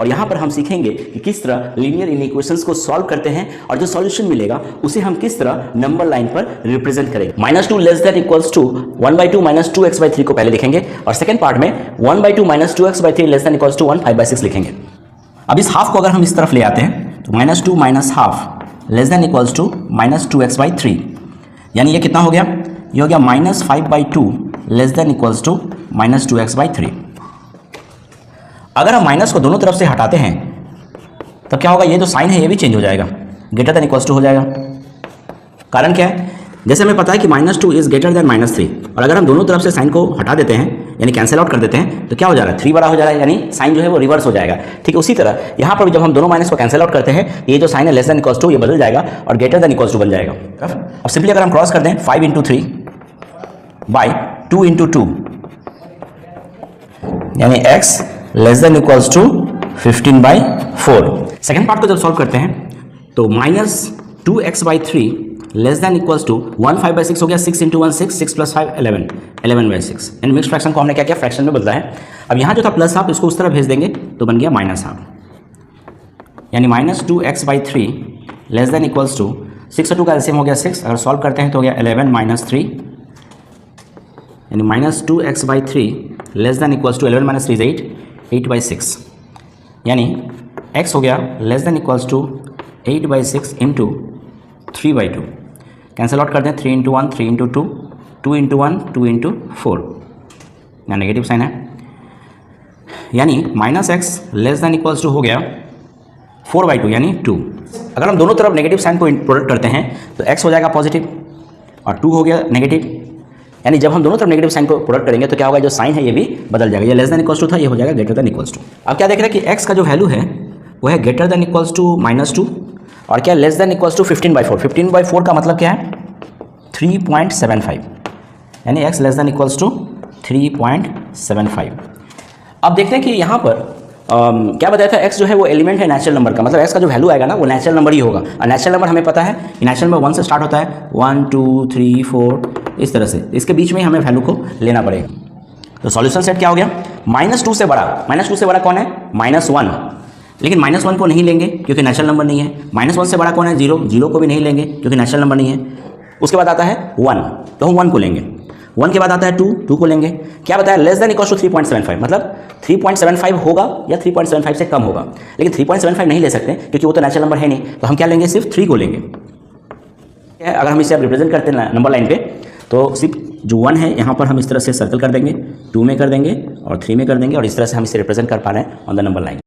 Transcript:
और यहाँ पर हम सीखेंगे कि किस तरह लीनियर इनइक्वेशंस को सॉल्व करते हैं और जो सॉल्यूशन मिलेगा उसे हम किस तरह नंबर लाइन पर रिप्रेजेंट करेंगे। -2 less than equals to 1/2 minus 2x/3 को पहले लिखेंगे और सेकंड पार्ट में 1/2 minus 2x/3 less than equals to 1 5/6 लिखेंगे। अब इस हाफ को अगर हम इस तरफ ले आते हैं तो -2 minus half less than equals to -2x/3, यानी ये कितना हो गया, ये हो गया -5/2 less than equals to -2x/3। अगर हम माइनस को दोनों तरफ से हटाते हैं तब क्या होगा, ये जो साइन है ये भी चेंज हो जाएगा, ग्रेटर देन इक्वल्स टू हो जाएगा। कारण क्या है, जैसे हमें पता है कि -2 इज ग्रेटर देन -3, और अगर हम दोनों तरफ से साइन को हटा देते हैं यानी कैंसिल आउट कर देते हैं तो क्या हो जा रहा है, 3 बड़ा हो जा रहा है, यानी साइन जो है वो रिवर्स हो जाएगा। ठीक उसी तरह यहाँ पर भी जब हम दोनों माइनस को कैंसिल आउट करते हैं ये जो साइन है लेस देन इक्वल्स टू ये बदल जाएगा और ग्रेटर देन इक्वल्स टू बन जाएगा। अब सिंपली अगर हम क्रॉस कर दें 5 × 3 बाई 2 × 2 यानी x less than equals to 15/4। Second part को जब सॉल्व करते हैं तो -2x/3 less than equals to 1 5/6 हो गया, 6 × 1 6, 6 + 5 11, 11/6। इन मिक्स फ्रैक्शन को हमने क्या किया, फ्रैक्शन में बदला है। अब यहाँ जो था प्लस हाफ, इसको उस तरह भेज देंगे तो बन गया माइनस हाफ, यानी -2x/3 less than equals to 6 और 2 का एलसीएम हो गया 6, अगर सॉल्व करते हैं तो हो गया 11 - 3, यानी -2x/3 less than equals to 11 - 3 is 8, 8/6, यानी x हो गया less than equals to 8/6 into 3/2। Cancel out कर दें, 3 × 1 3 × 2, 2 × 1 2 × 4, यहाँ नेगेटिव साइन है, यानी -x less than equals to हो गया 4/2 यानी 2। अगर हम दोनों तरफ नेगेटिव साइन को प्रोडक्ट करते हैं तो x हो जाएगा पॉजिटिव और 2 हो गया नेगेटिव, यानी जब हम दोनों तरफ नेगेटिव साइन को प्रोडक्ट करेंगे तो क्या होगा, जो साइन है ये भी बदल जाएगा, ये लेस देन इक्वल्स टू था ये हो जाएगा ग्रेटर देन इक्वल्स टू। अब क्या देख रहे हैं कि x का जो वैल्यू है वो है ग्रेटर देन इक्वल्स टू -2 और क्या लेस देन इक्वल्स टू 15/4। 15/4 का मतलब क्या है, 3.75, यानी x less than equals to 3.75। अब देखते हैं कि यहाँ पर क्या बताया था, x जो है वो एलिमेंट है नेचुरल नंबर का, मतलब x का जो वैल्यू आएगा ना वो नेचुरल नंबर ही होगा। और नेचुरल नंबर हमें पता है कि नेचुरल नंबर 1 से स्टार्ट होता है, 1 2 3 4 इस तरह से, इसके बीच में ही हमें वैल्यू को लेना पड़ेगा। तो सॉल्यूशन सेट क्या हो गया, -2 से बड़ा, -2 से बड़ा कौन है, -1, लेकिन -1 को नहीं लेंगे क्योंकि नेचुरल नंबर नहीं है। -1 से बड़ा कौन है, 0, 0 को भी नहीं लेंगे क्योंकि नेचुरल नंबर नहीं है। उसके बाद आता है 1, तो हम 1 को लेंगे। 1 के बाद आता है 2, 2 को लेंगे। क्या बताया, लेस देन इक्वल्स टू 3.75, मतलब 3.75 होगा या 3.75 से कम होगा, लेकिन 3.75 नहीं ले सकते क्योंकि वो तो नेचुरल नंबर है नहीं, तो हम क्या लेंगे, सिर्फ 3 को लेंगे। अगर हम इसे अब रिप्रेजेंट करते हैं नंबर लाइन पे तो सिर्फ जो 1 है यहाँ पर हम इस तरह से सर्कल कर देंगे, 2 में कर देंगे और 3 में कर देंगे, और इस तरह से हम इसे रिप्रेजेंट कर पा रहे हैं ऑन द नंबर लाइन।